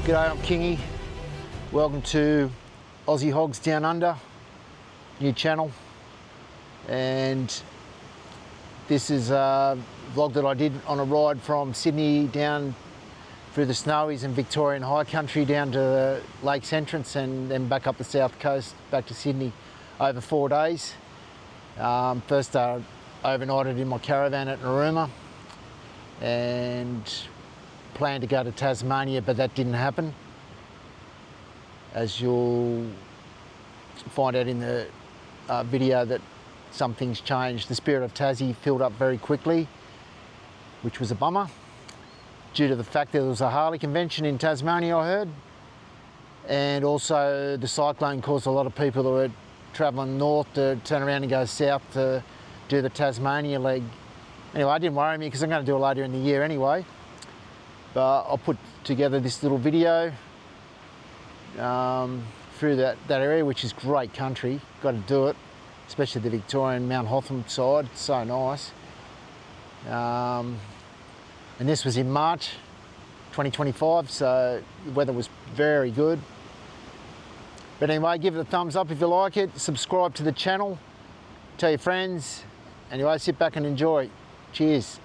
G'day, I'm Kingy. Welcome to Aussie Hogs Down Under, new channel. And this is a vlog that I did on a ride from Sydney down through the Snowies and Victorian High Country down to the Lakes Entrance and then back up the south coast, back to Sydney over 4 days. First I overnighted in my caravan at Narooma and planned to go to Tasmania, but that didn't happen. As you'll find out in the video that some things changed. The Spirit of Tassie filled up very quickly, which was a bummer, due to the fact that there was a Harley convention in Tasmania, I heard. And also the cyclone caused a lot of people that were travelling north to turn around and go south to do the Tasmania leg. Anyway, it didn't worry me because I'm going to do it later in the year anyway. But I'll put together this little video through that area, which is great country. Got to do it, especially the Victorian Mt Hotham side. It's so nice. And this was in March 2025, so the weather was very good. But anyway, give it a thumbs up if you like it. Subscribe to the channel. Tell your friends. Anyway, sit back and enjoy. Cheers.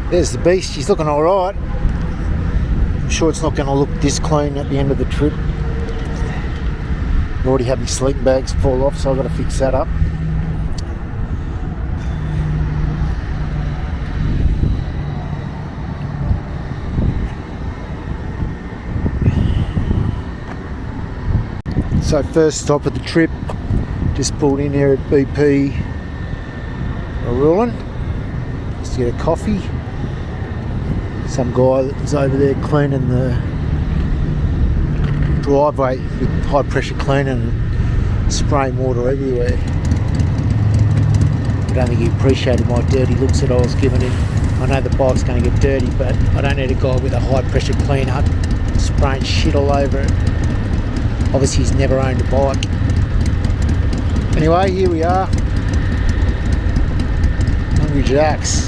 There's the beast, he's looking all right. I'm sure it's not going to look this clean at the end of the trip. I already had my sleeping bags fall off, so I've got to fix that up. So first stop of the trip, just pulled in here at BP Rolling, just to get a coffee. Some guy that was over there cleaning the driveway with high pressure cleaning and spraying water everywhere. I don't think he appreciated my dirty looks that I was giving him. I know the bike's going to get dirty, but I don't need a guy with a high pressure cleaner spraying shit all over it. Obviously he's never owned a bike. Anyway, here we are. Hungry Jacks.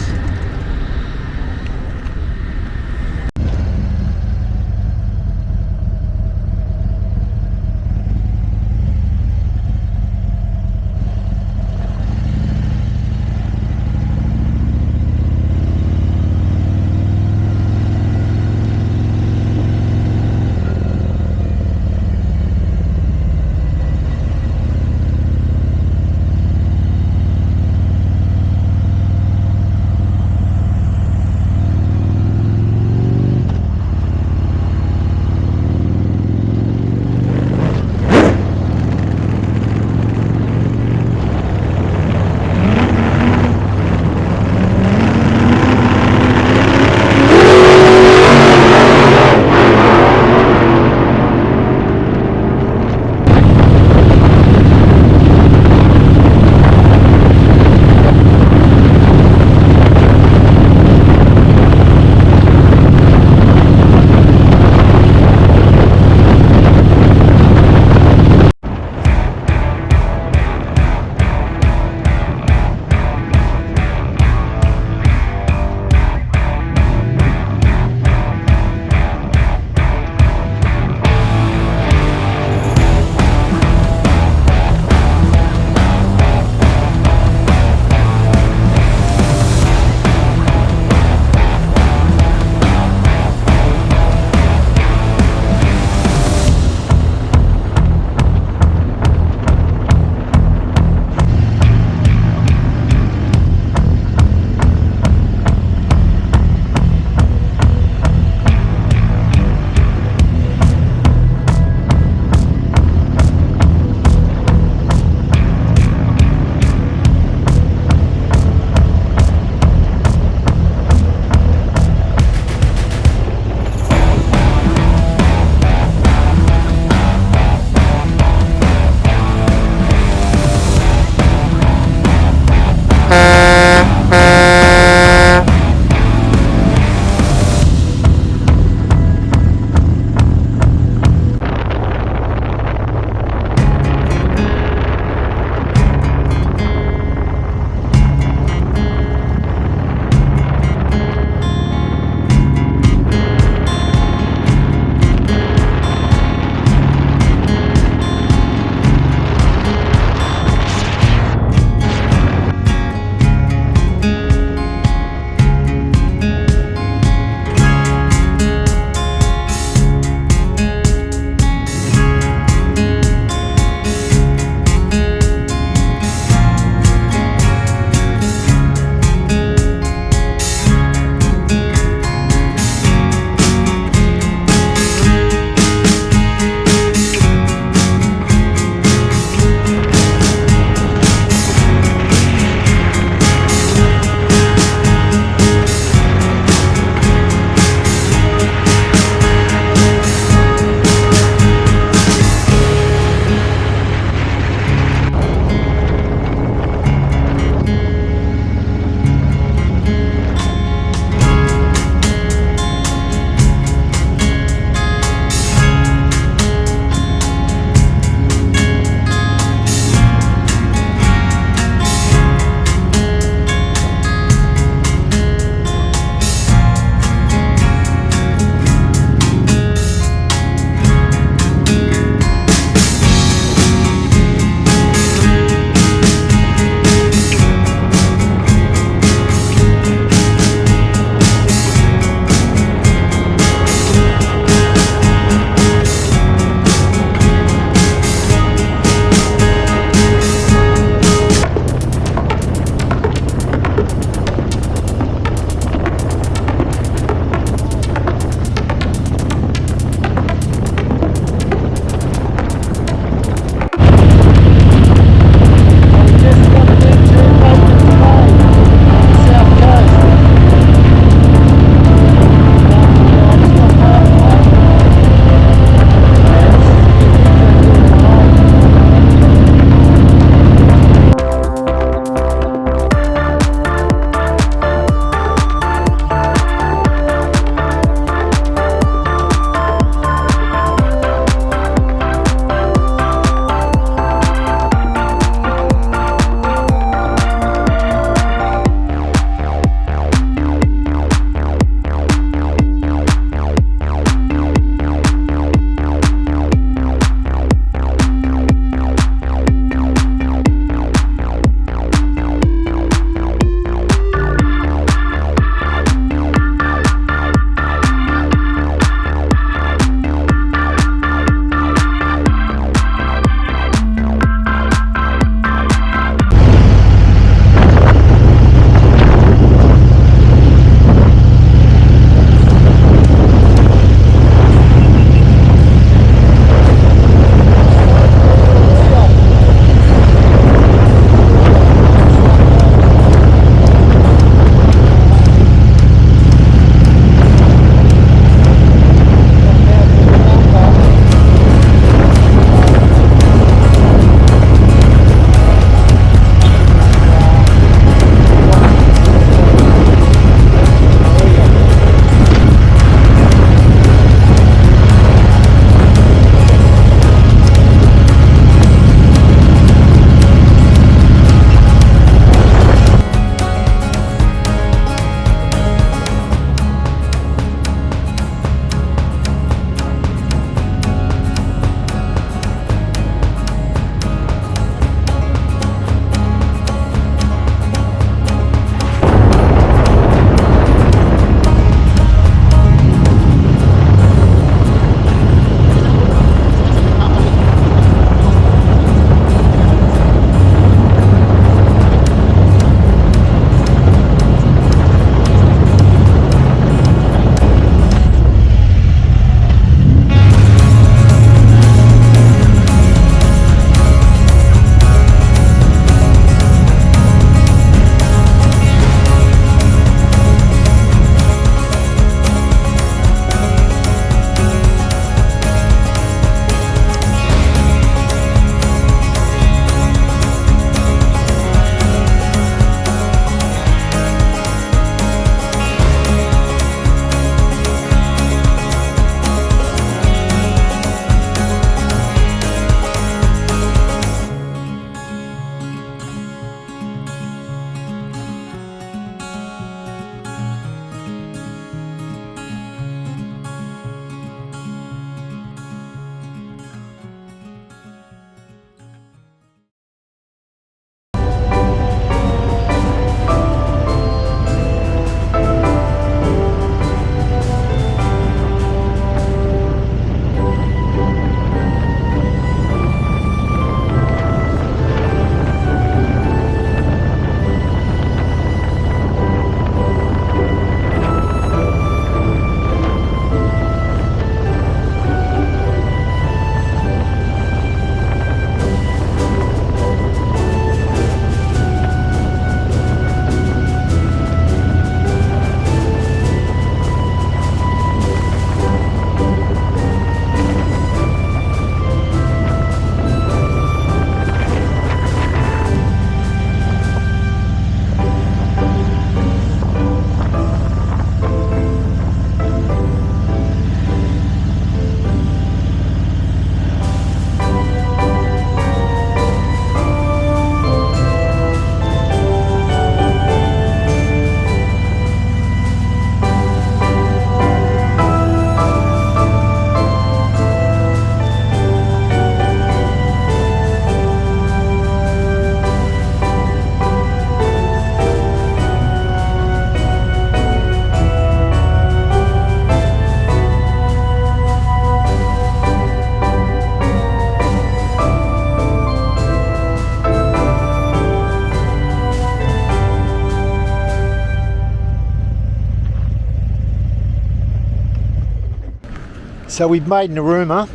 So we've made Narooma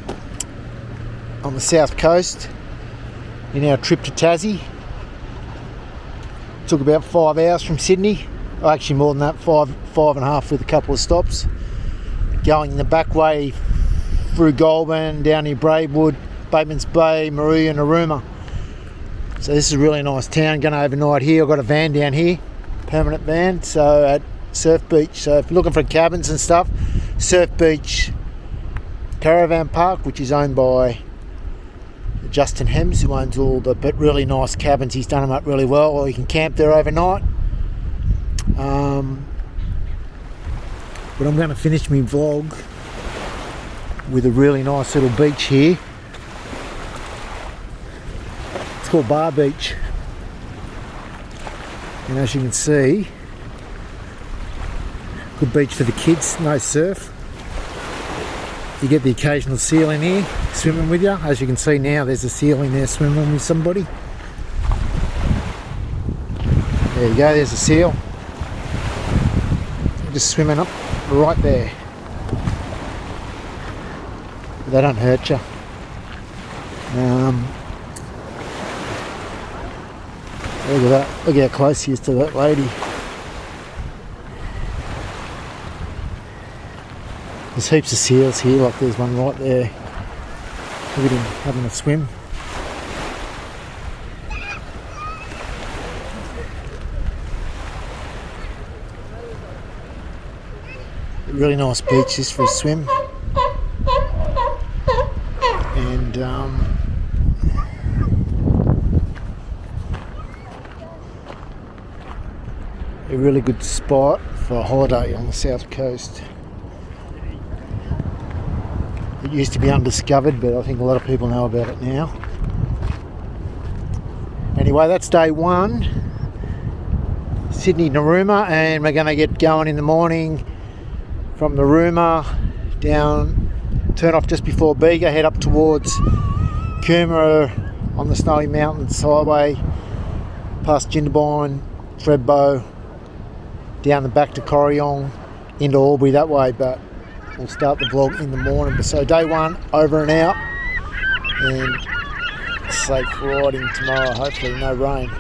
on the south coast in our trip to Tassie. Took about 5 hours from Sydney. Oh, actually more than that, five and a half with a couple of stops. Going the back way through Goulburn, down near Braidwood, Bateman's Bay, Maruya, Narooma. So this is a really nice town. Going to overnight here. I've got a van down here, permanent van, so at Surf Beach. So if you're looking for cabins and stuff, Surf Beach Caravan Park, which is owned by Justin Hems, who owns all the really nice cabins. He's done them up really well, or you can camp there overnight. But I'm going to finish my vlog with a really nice little beach here. It's called Bar Beach, and as you can see, good beach for the kids, no surf. You get the occasional seal in here swimming with you. As you can see now, there's a seal in there swimming with somebody. There you go, there's a seal. Just swimming up right there. They don't hurt you. Look at that. Look how close he is to that lady. There's heaps of seals here, like there's one right there. Look at him having a swim. A really nice beach this for a swim. And a really good spot for a holiday on the south coast. It used to be undiscovered, but I think a lot of people know about it now. Anyway, that's day one, Sydney Narooma, and we're going to get going in the morning from Narooma down, turn off just before Bega, head up towards Coomera on the Snowy Mountains Highway, past Jindabyne, Thredbo, down the back to Corryong, into Aulbury that way, but we'll start the vlog in the morning. So day one, over and out, and safe riding tomorrow, hopefully no rain.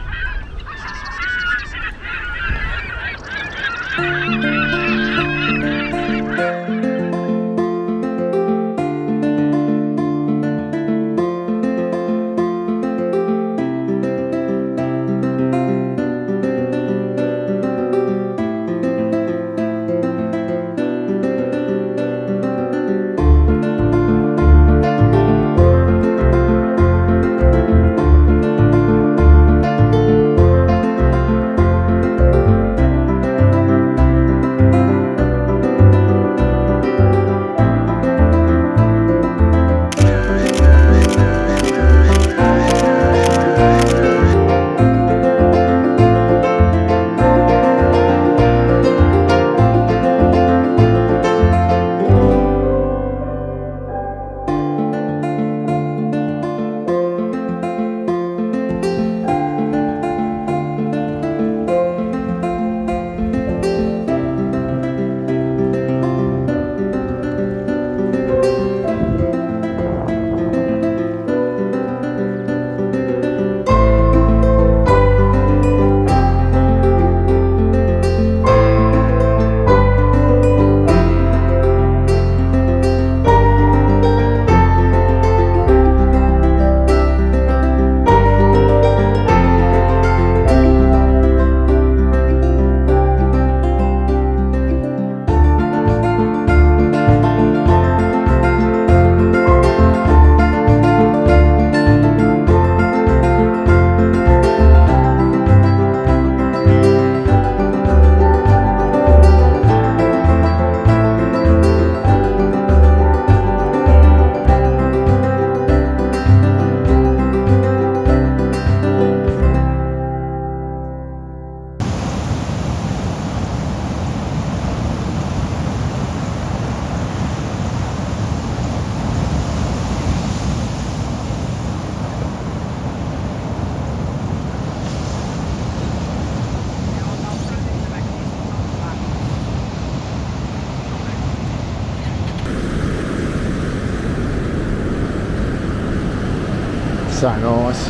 So nice.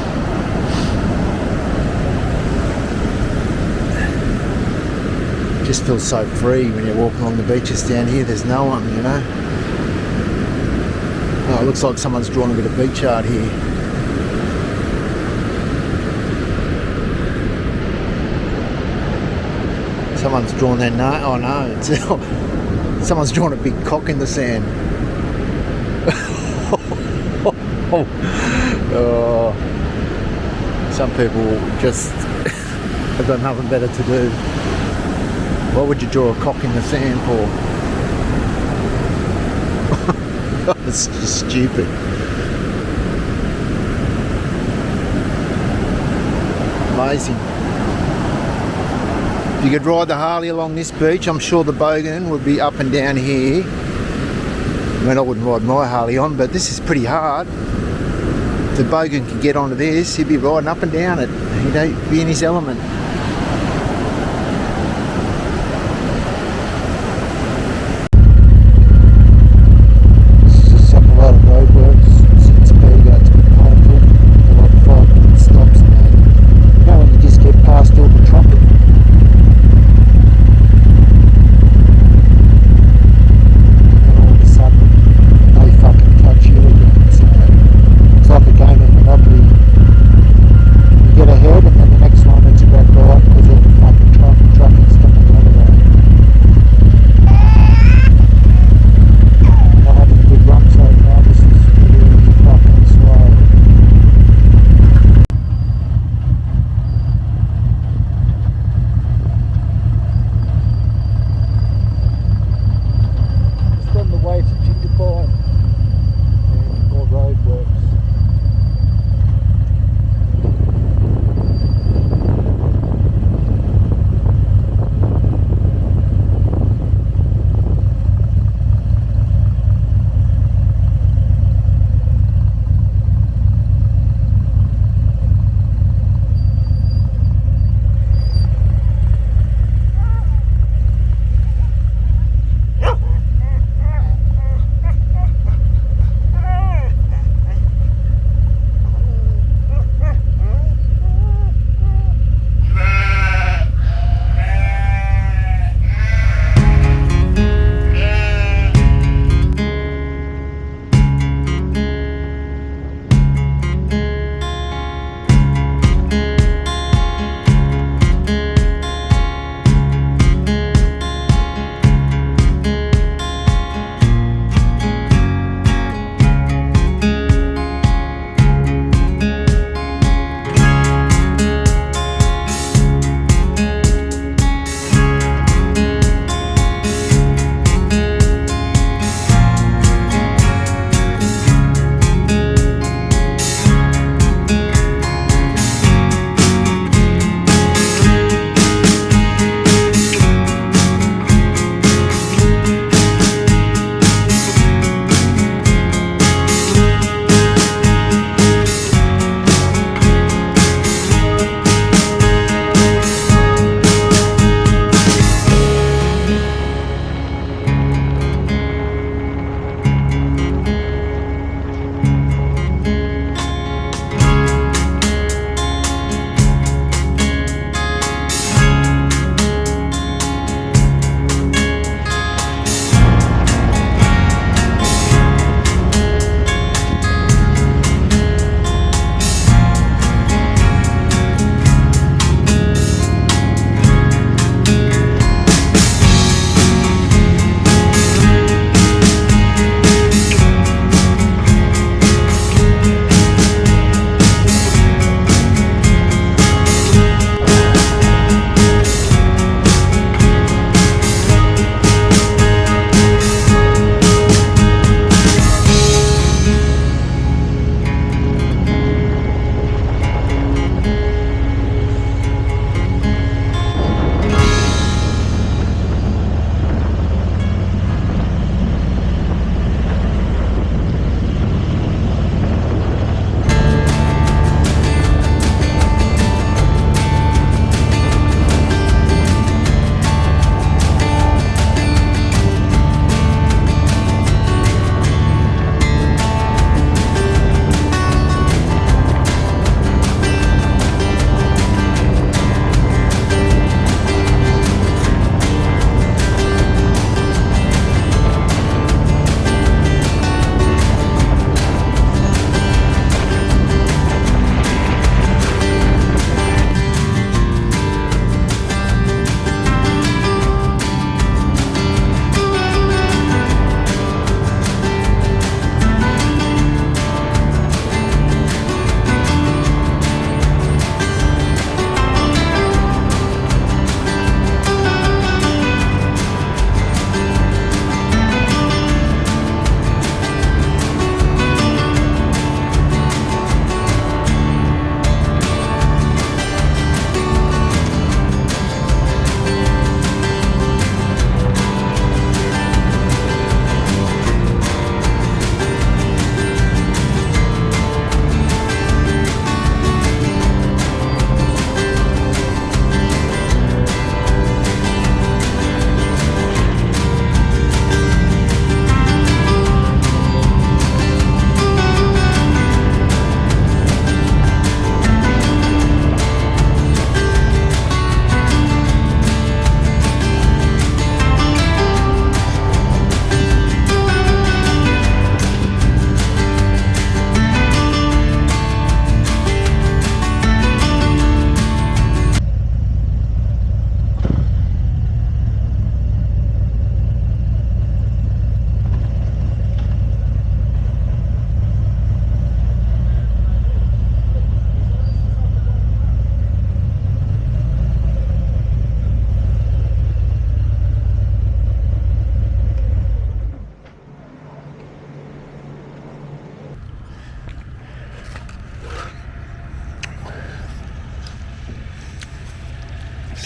Just feels so free when you're walking along the beaches down here. There's no one, you know. Oh, it looks like someone's drawn a bit of beach art here. Someone's drawn their name. Oh no, it's someone's drawn a big cock in the sand. Oh, some people just have got nothing better to do. What would you draw a cock in the sand for? It's just stupid. Amazing. If you could ride the Harley along this beach, I'm sure the bogan would be up and down here. I mean, I wouldn't ride my Harley on, but this is pretty hard. If the bogan could get onto this, he'd be riding up and down it. He'd be in his element. Get ahead, and then the next one it's a grab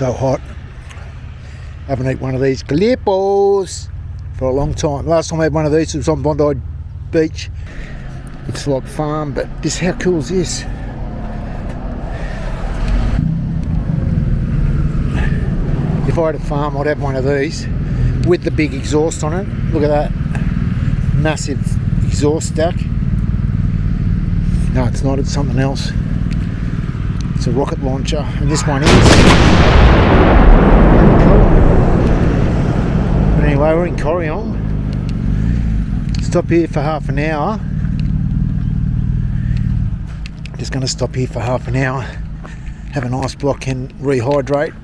So hot. Haven't eaten one of these calipos for a long time. Last time I had one of these was on Bondi Beach. It's like farm, but how cool is this? If I had a farm, I'd have one of these with the big exhaust on it. Look at that. Massive exhaust stack. No, it's not. It's something else. It's a rocket launcher, and this one is. But anyway, we're in Corryong. Stop here for half an hour. Just going to stop here for half an hour, have a nice block and rehydrate,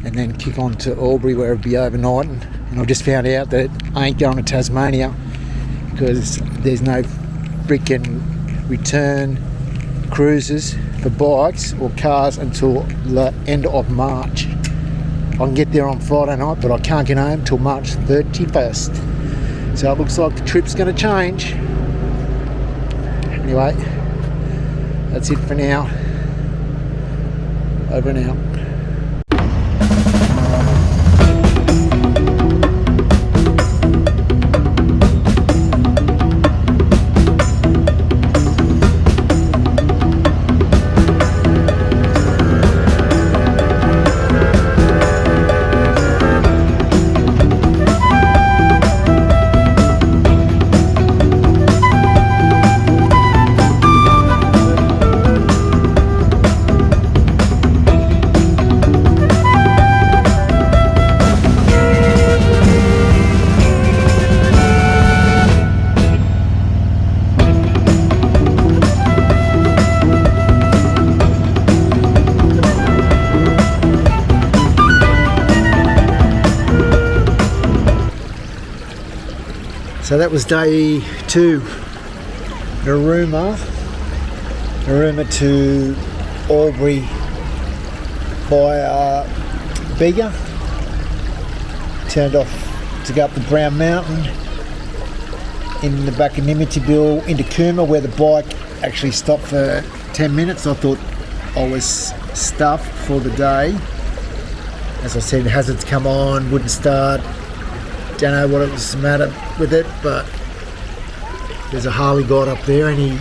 and then kick on to Aulbury where it'll be overnight. And I've just found out that I ain't going to Tasmania because there's no freaking return cruises for bikes or cars until the end of March. I can get there on Friday night, but I can't get home till March 31st. So it looks like the trip's going to change. Anyway, that's it for now. Over and out. So that was day 2, Narooma to Aulbury by Bega. Turned off to go up the Brown Mountain in the back of Nimitabille into Cooma where the bike actually stopped for 10 minutes. I thought I was stuffed for the day. As I said, hazards come on, wouldn't start. Don't know what it was the matter with it, but there's a Harley guide up there and he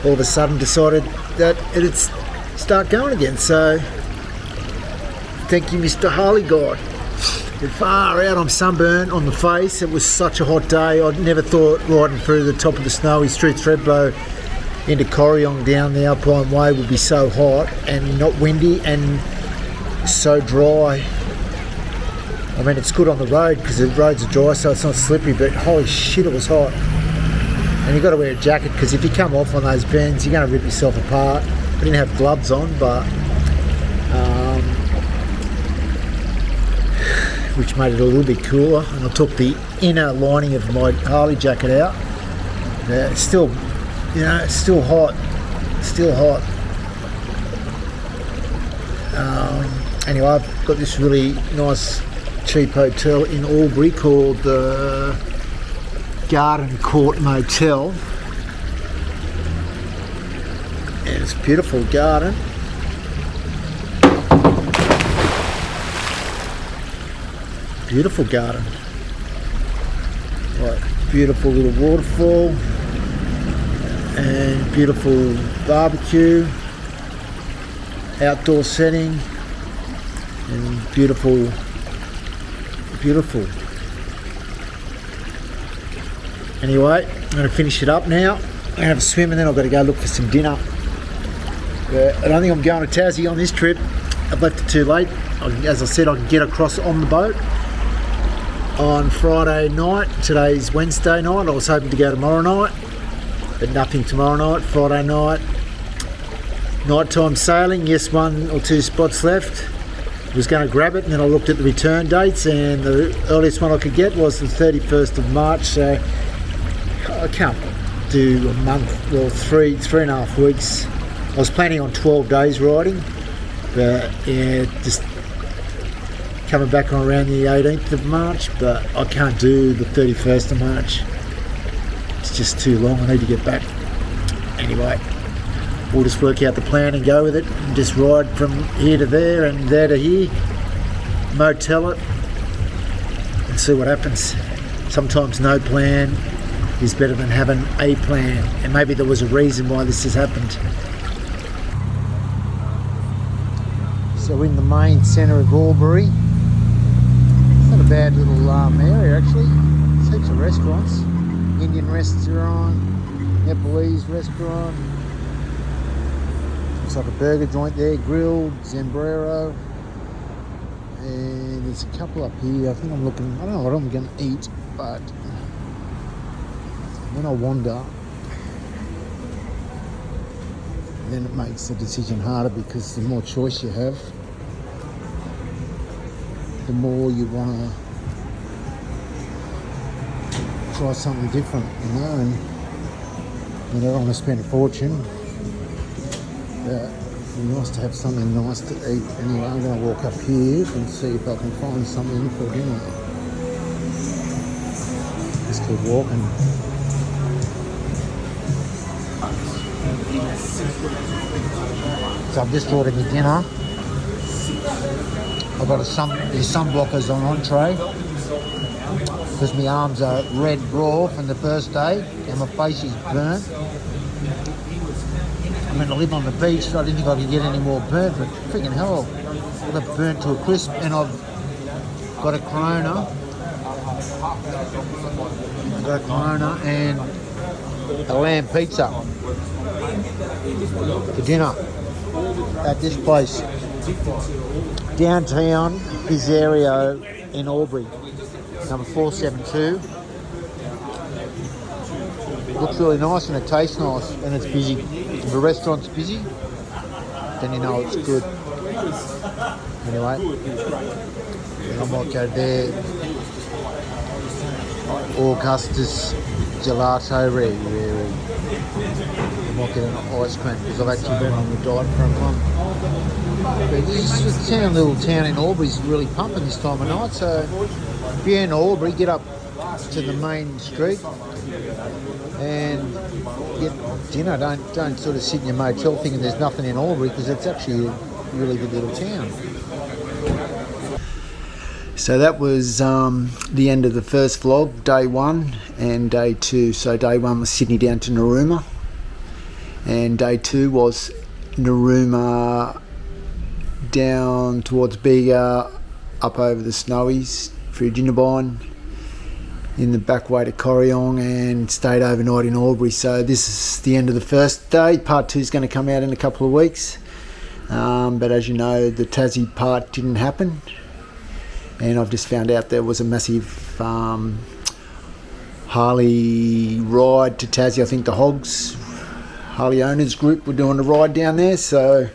all of a sudden decided that it'd start going again. So thank you, Mr. Harley guide. Far out, I'm sunburned on the face. It was such a hot day. I never thought riding through the top of the snowy through Thredbo into Corryong down the Alpine Way would be so hot and not windy and so dry. I mean, it's good on the road because the roads are dry, so it's not slippery, but holy shit, it was hot. And you've got to wear a jacket because if you come off on those bends, you're going to rip yourself apart. I didn't have gloves on, but which made it a little bit cooler. And I took the inner lining of my Harley jacket out. It's still, you know, it's still hot. Still hot. Anyway, I've got this really nice cheap hotel in Albury called the Garden Court Motel, and it's a beautiful garden. Beautiful garden, like beautiful little waterfall and beautiful barbecue, outdoor setting, and beautiful. Anyway, I'm going to finish it up now. I'm going to have a swim and then I've got to go look for some dinner. I don't think I'm going to Tassie on this trip. I've left it too late. As I said, I can get across on the boat on Friday night. Today's Wednesday night. I was hoping to go tomorrow night, but nothing tomorrow night. Friday night, nighttime sailing. Yes, 1 or 2 spots left. Was going to grab it, and then I looked at the return dates, and the earliest one I could get was the 31st of March, so I can't do a month, well, three and a half weeks. I was planning on 12 days riding, but yeah, just coming back on around the 18th of March, but I can't do the 31st of March. It's just too long. I need to get back. Anyway, we'll just work out the plan and go with it, and just ride from here to there and there to here, motel it, and see what happens. Sometimes no plan is better than having a plan, and maybe there was a reason why this has happened. So in the main centre of Aulbury, it's not a bad little area actually. There's heaps of restaurants, Indian restaurant, Nepalese restaurant, looks like a burger joint there, grilled, Zambrero, and there's a couple up here. I think I'm looking, I don't know what I'm going to eat, but when I wander, then it makes the decision harder, because the more choice you have, the more you want to try something different, you know, and you don't want to spend a fortune. But it's nice to have something nice to eat. Anyway, I'm going to walk up here and see if I can find something for dinner. Just keep walking. So I've just ordered me dinner. I've got these sunblockers on entree, because my arms are red raw from the first day and my face is burnt. I'm going to live on the beach, so I didn't think I could get any more burnt, but freaking hell, I got burnt to a crisp, and I've got a Corona. I've got a Corona and a lamb pizza for dinner at this place. Downtown Pisario in Albury, number 472. Looks really nice and it tastes nice, and it's busy. If the restaurant's busy, then you know it's good. Anyway, I might go there. Augustus Gelato Red. I might get an ice cream, because I've actually been on the diet for a month. But this is a little town in Albury is really pumping this time of night. So if you're in Albury, get up to the main street and get dinner. Don't sort of sit in your motel thinking there's nothing in Albury, because it's actually a really good little town. So that was the end of the first vlog, day 1 and day 2. So day 1 was Sydney down to Narooma, and day 2 was Narooma down towards Bega, up over the Snowies through Jinnabine, in the back way to Corryong, and stayed overnight in Albury. So this is the end of the first day. Part 2 is going to come out in a couple of weeks, but as you know, the Tassie part didn't happen, and I've just found out there was a massive Harley ride to Tassie. I think the Hogs Harley owners group were doing a ride down there, so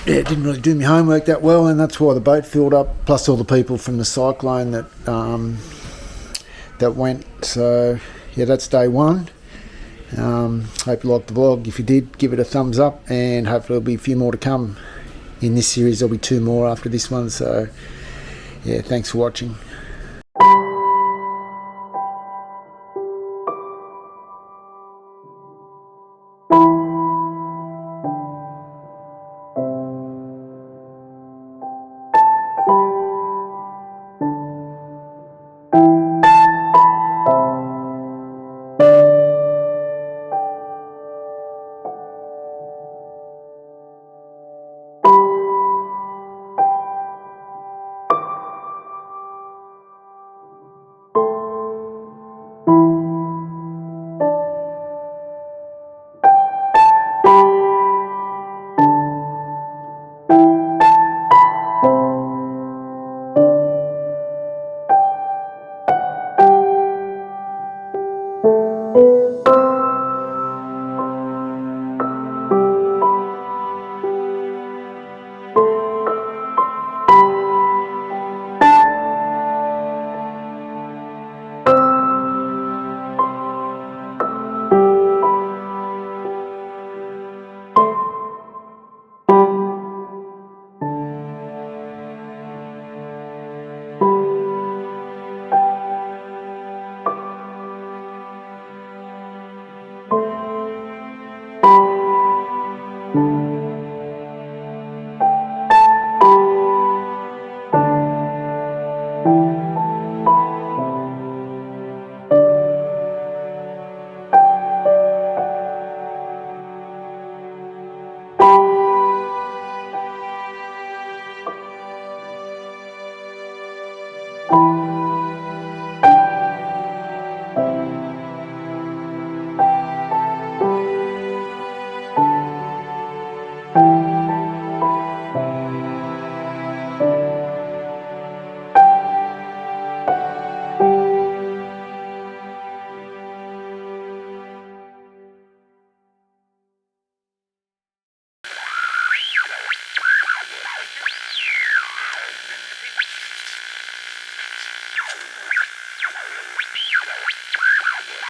yeah, it didn't really do my homework that well, and that's why the boat filled up, plus all the people from the cyclone that went. So yeah, that's day 1. Hope you liked the vlog. If you did, give it a thumbs up, and hopefully there'll be a few more to come in this series. There'll be 2 more after this one. So yeah, thanks for watching.